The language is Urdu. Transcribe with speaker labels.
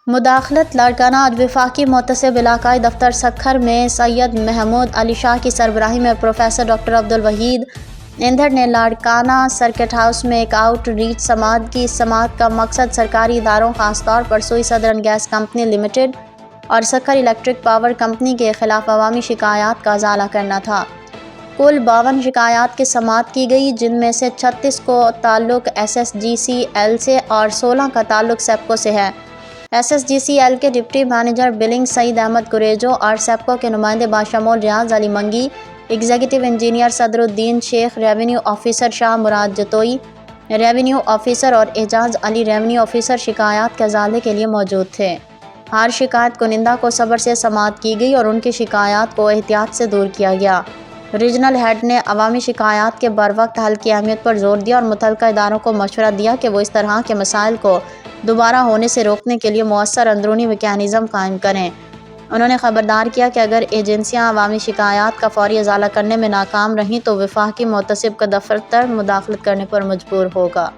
Speaker 1: مداخلت لاڑکانہ آج وفاقی محتسب علاقائی دفتر سکھر میں سید محمود علی شاہ کی سربراہی میں پروفیسر ڈاکٹر عبدالوحید ایندھر نے لاڑکانہ سرکٹ ہاؤس میں ایک آؤٹ ریچ سماعت کی۔ اس سماعت کا مقصد سرکاری اداروں خاص طور پر سوئی سدرن گیس کمپنی لمیٹڈ اور سکھر الیکٹرک پاور کمپنی کے خلاف عوامی شکایات کا ازالہ کرنا تھا۔ کل 52 شکایات کی سماعت کی گئی، جن میں سے 36 کو تعلق SSGCL سے اور 16 کا تعلق سیپکو سے ہے۔ SSGCL کے ڈپٹی منیجر بلنگ سعید احمد گریجو اور سیپکو کے نمائندے بشمول ریاض علی منگی، ایگزیکٹو انجینئر صدر الدین شیخ، ریونیو آفیسر شاہ مراد جتوئی، ریونیو آفیسر اور اعجاز علی ریونیو آفیسر شکایات کے ازالے کے لیے موجود تھے۔ ہر شکایت کنندہ کو صبر سے سماعت کی گئی اور ان کی شکایات کو احتیاط سے دور کیا گیا۔ ریجنل ہیڈ نے عوامی شکایات کے بروقت حل کی اہمیت پر زور دیا اور متعلقہ اداروں کو مشورہ دیا کہ وہ اس طرح کے مسائل کو دوبارہ ہونے سے روکنے کے لیے مؤثر اندرونی میکینزم قائم کریں۔ انہوں نے خبردار کیا کہ اگر ایجنسیاں عوامی شکایات کا فوری ازالہ کرنے میں ناکام رہیں تو وفاقی محتسب کا دفتر مداخلت کرنے پر مجبور ہوگا۔